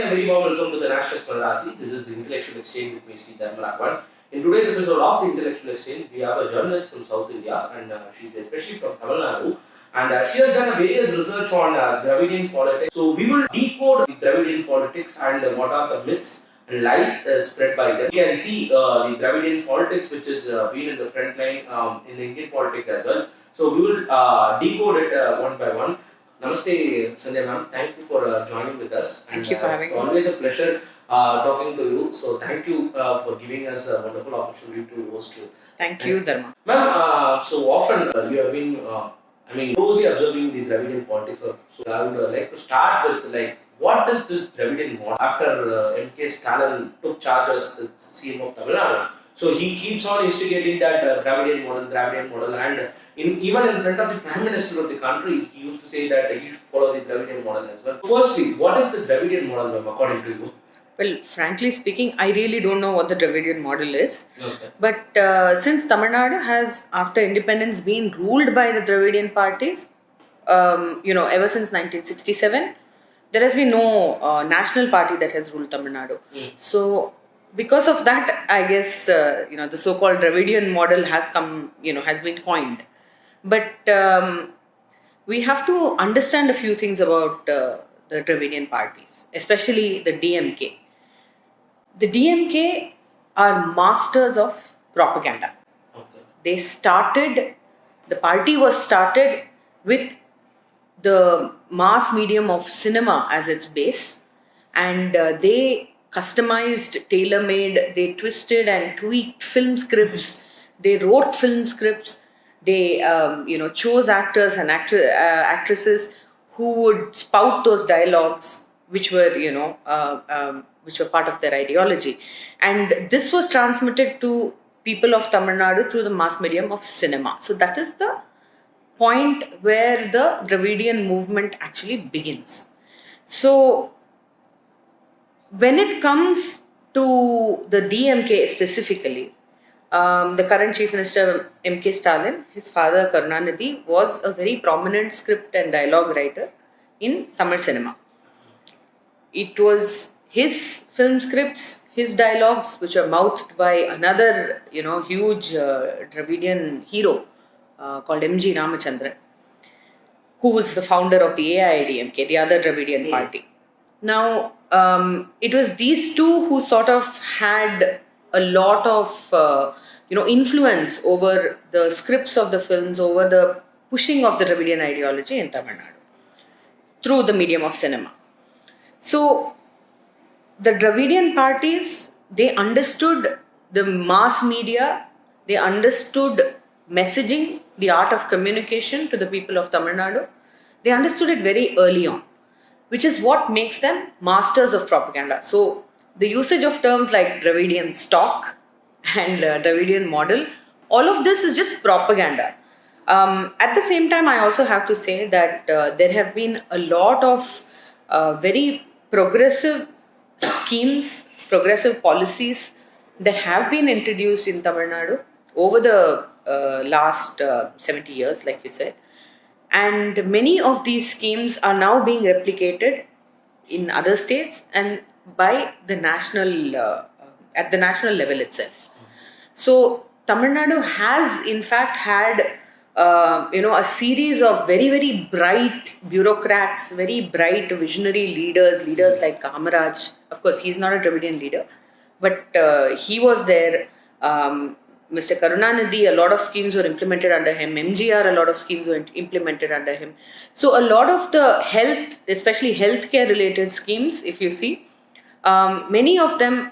and very warm welcome to the National Smadarasi. This is Intellectual Exchange with me, Sri Dharmaragwan. In today's episode of the Intellectual Exchange, we have a journalist from South India, and she's especially from Tamil Nadu. And she has done various research on Dravidian politics. So we will decode the Dravidian politics and what are the myths and lies spread by them. You can see the Dravidian politics, which has been in the front line in the Indian politics as well. So we will decode it one by one. Namaste, Sandhya ma'am. Thank you for joining with us. Thank you for having me. It's always a pleasure talking to you. So thank you for giving us a wonderful opportunity to host you. Thank you, Dharma. Ma'am, so often you have been, closely observing the Dravidian politics. So I would like to start with what is this Dravidian model? After M.K. Stalin took charge as CM of Tamil Nadu, so he keeps on instigating that Dravidian model, and even in front of the Prime Minister of the country, he used to say that he should follow the Dravidian model as well. Firstly, what is the Dravidian model, ma'am, according to you? Well, frankly speaking, I really don't know what the Dravidian model is. Okay. But since Tamil Nadu has, after independence, been ruled by the Dravidian parties, ever since 1967, there has been no national party that has ruled Tamil Nadu. So, because of that, I guess the so-called Dravidian model has been coined. But we have to understand a few things about the Dravidian parties, especially the DMK. The DMK are masters of propaganda. Okay. The party was started with the mass medium of cinema as its base, and they customized, tailor-made, they twisted and tweaked film scripts, they wrote film scripts, they chose actors and actresses who would spout those dialogues which were part of their ideology, and this was transmitted to people of Tamil Nadu through the mass medium of cinema. So that is the point where the Dravidian movement actually begins. So when it comes to the DMK specifically, the current Chief Minister M.K. Stalin, his father Karunanidhi, was a very prominent script and dialogue writer in Tamil cinema. It was his film scripts, his dialogues, which were mouthed by another, huge Dravidian hero called M.G. Ramachandran, who was the founder of the AIADMK, the other Dravidian party. Now, it was these two who sort of had a lot of, influence over the scripts of the films, over the pushing of the Dravidian ideology in Tamil Nadu through the medium of cinema. So, the Dravidian parties, they understood the mass media, they understood messaging, the art of communication to the people of Tamil Nadu. They understood it very early on, which is what makes them masters of propaganda. So, the usage of terms like Dravidian stock and Dravidian model, all of this is just propaganda. At the same time, I also have to say that there have been a lot of very progressive schemes, progressive policies that have been introduced in Tamil Nadu over the last 70 years, like you said. And many of these schemes are now being replicated in other states and by the national, at the national level itself. So Tamil Nadu has in fact had a series of very, very bright bureaucrats, very bright visionary leaders like Kamaraj. Of course, he's not a Dravidian leader, but he was there. Mr. Karunanidhi, a lot of schemes were implemented under him. MGR, a lot of schemes were implemented under him. So a lot of the health, especially healthcare related schemes, if you see, many of them,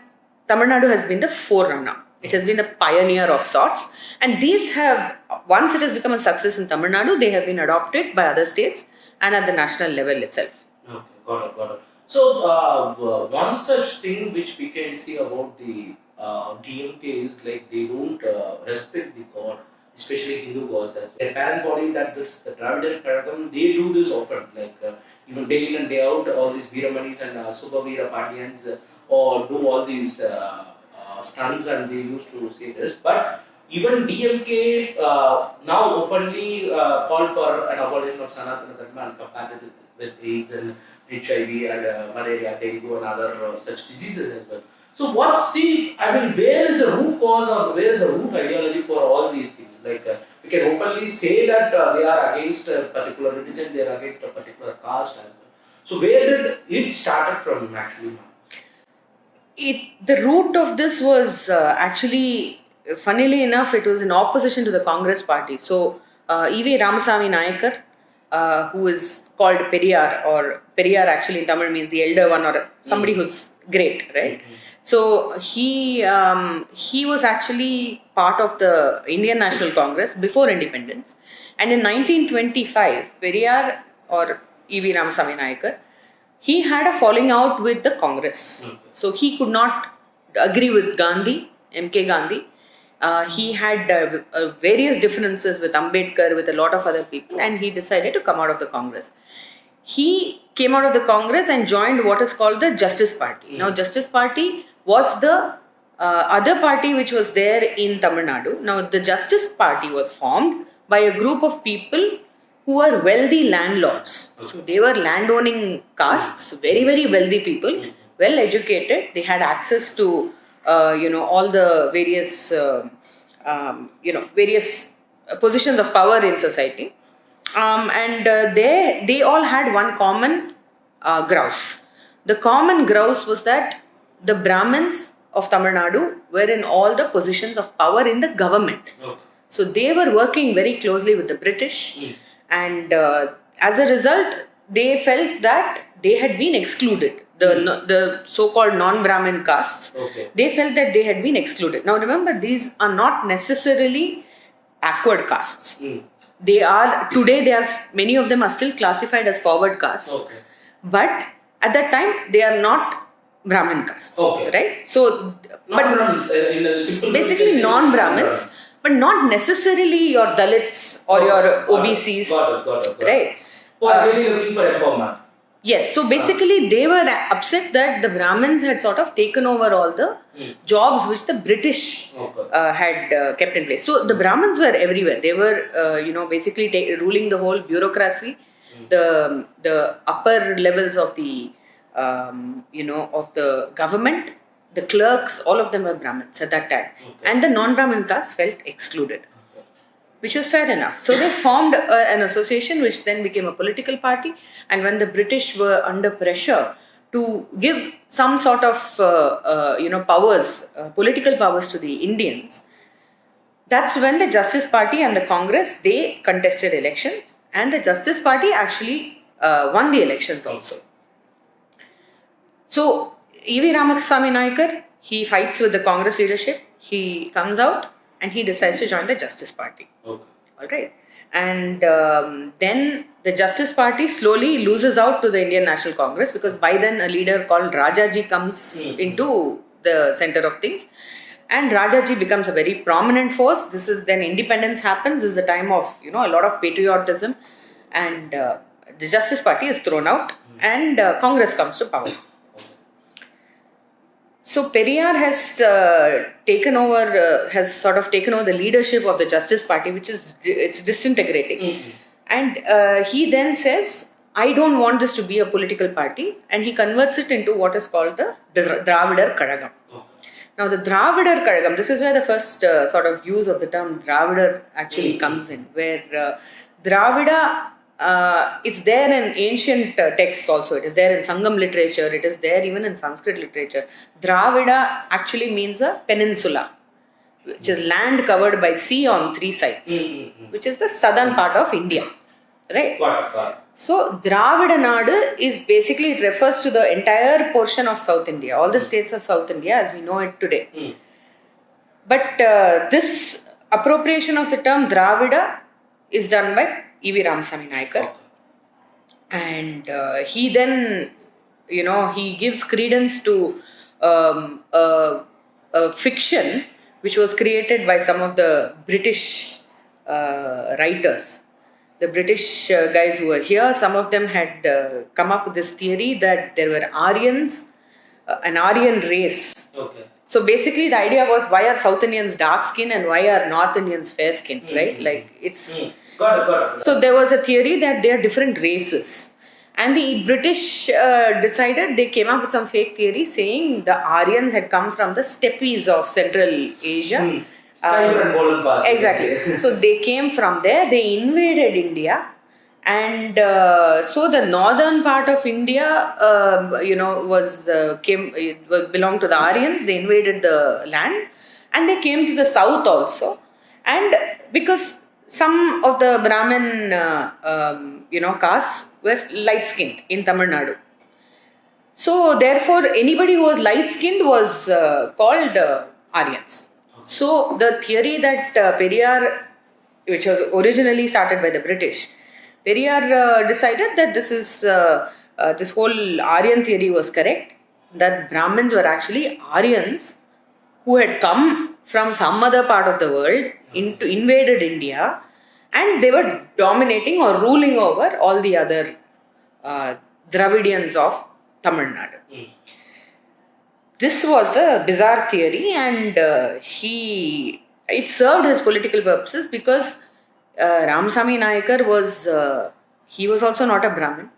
Tamil Nadu has been the forerunner. It has been the pioneer of sorts. And these have, once it has become a success in Tamil Nadu, they have been adopted by other states and at the national level itself. Okay, got it. So, one such thing which we can see about the DMK is like they don't respect the god, especially Hindu gods as well. Their parent body, that is the Dravidian Kazhagam, they do this often, like day in and day out, all these Veeramanis and Subhavira Padyans or do all these stunts, and they used to say this. But even DMK now openly called for an abolition of Sanatana Dharma and compared it with AIDS and HIV and malaria, dengue, and other such diseases as well. So, what's the, I mean, where is the root cause or where is the root ideology for all these things? Like, we can openly say that they are against a particular religion, they are against a particular caste as well. So, where did it started from actually, ma'am? The root of this was actually, funnily enough, it was in opposition to the Congress party. So, E.V. Ramasamy Nayakar, who is called Periyar, or Periyar actually in Tamil means the elder one, or somebody who's great, right? So he was actually part of the Indian National Congress before independence, and in 1925, Periyar or E.V. Ramasamy Nayakar, he had a falling out with the Congress. So he could not agree with Gandhi, M.K. Gandhi. He had various differences with Ambedkar, with a lot of other people, and he decided to come out of the Congress. He came out of the Congress and joined what is called the Justice Party. Now, Justice Party was the other party which was there in Tamil Nadu. Now, the Justice Party was formed by a group of people who were wealthy landlords. So, they were landowning castes, very, very wealthy people, well educated. They had access to, all the various, various positions of power in society. They all had one common grouse. The common grouse was that the Brahmins of Tamil Nadu were in all the positions of power in the government. Okay. So they were working very closely with the British, and as a result, they felt that they had been excluded. The so-called non-Brahmin castes, they felt that they had been excluded. Now remember, these are not necessarily backward castes. They are many of them are still classified as forward castes, but at that time they are not Brahmin castes, right? So, non-Brahmins, in a simple basically non-Brahmins, but not necessarily your Dalits or your OBCs, got it. right? Who are really looking for empowerment. Yes, so basically they were upset that the Brahmins had sort of taken over all the jobs which the British had kept in place. So the Brahmins were everywhere. They were, basically ruling the whole bureaucracy, the upper levels of the, of the government, the clerks, all of them were Brahmins at that time. And the non-Brahmin caste felt excluded, which was fair enough. So they formed an association which then became a political party. And when the British were under pressure to give some sort of, powers, political powers to the Indians, that's when the Justice Party and the Congress, they contested elections. And the Justice Party actually won the elections also. So E.V. Ramasamy Nayakar, he fights with the Congress leadership. He comes out and he decides to join the Justice Party. All right. And then the Justice Party slowly loses out to the Indian National Congress, because by then a leader called Rajaji comes into the center of things. And Rajaji becomes a very prominent force. This is then independence happens. This is the time of, a lot of patriotism. And the Justice Party is thrown out and Congress comes to power. So Periyar has taken over the leadership of the Justice Party, which is it's disintegrating. And he then says, I don't want this to be a political party, and he converts it into what is called the Dravidar Kazhagam. Now the Dravidar Kazhagam, this is where the first sort of use of the term Dravidar actually comes in, where Dravida, it's there in ancient texts also. It is there in Sangam literature. It is there even in Sanskrit literature. Dravida actually means a peninsula, which is land covered by sea on three sides, which is the southern part of India. Right? Got it. So Dravida Nadu is basically, it refers to the entire portion of South India, all the states of South India as we know it today. But this appropriation of the term Dravida is done by E.V. Ramasamy Nayakar. And he then, he gives credence to a fiction which was created by some of the British writers. The British guys who were here, some of them had come up with this theory that there were Aryans, an Aryan race. So basically the idea was, why are South Indians dark skin and why are North Indians fair skin, right? Like it's... Got it. So there was a theory that they are different races. And the British decided, they came up with some fake theory saying the Aryans had come from the steppes of Central Asia. Khyber and Bolan Pass. Exactly. So they came from there, they invaded India. And so the northern part of India, belonged to the Aryans. They invaded the land, and they came to the south also. And because some of the Brahmin, castes were light-skinned in Tamil Nadu, so therefore anybody who was light-skinned was called Aryans. So the theory that Periyar, which was originally started by the British, Periyar decided that this whole Aryan theory was correct, that Brahmins were actually Aryans who had come from some other part of the world invaded India, and they were dominating or ruling over all the other Dravidians of Tamil Nadu. This was the bizarre theory, and it served his political purposes because Ramasamy Nayakar was also not a Brahmin,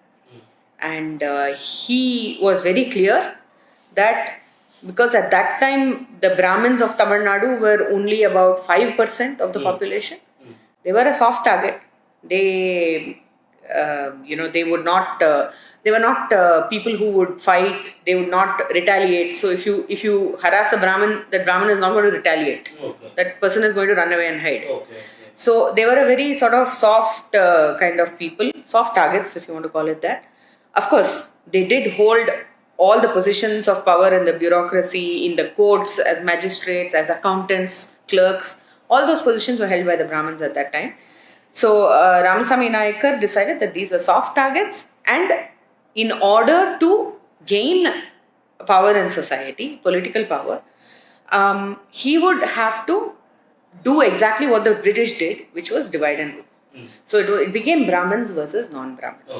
and he was very clear that because at that time the Brahmins of Tamil Nadu were only about 5% of the population, they were a soft target. They were not people who would fight. They would not retaliate. So if you harass a Brahmin, that Brahmin is not going to retaliate. Okay. That person is going to run away and hide. Okay. So they were a very sort of soft kind of people, soft targets, if you want to call it that. Of course, they did hold all the positions of power in the bureaucracy, in the courts, as magistrates, as accountants, clerks. All those positions were held by the Brahmins at that time. So Ramasamy Nayakar decided that these were soft targets, and in order to gain power in society, political power, he would have to do exactly what the British did, which was divide and rule. So it became Brahmins versus non-Brahmins. Okay.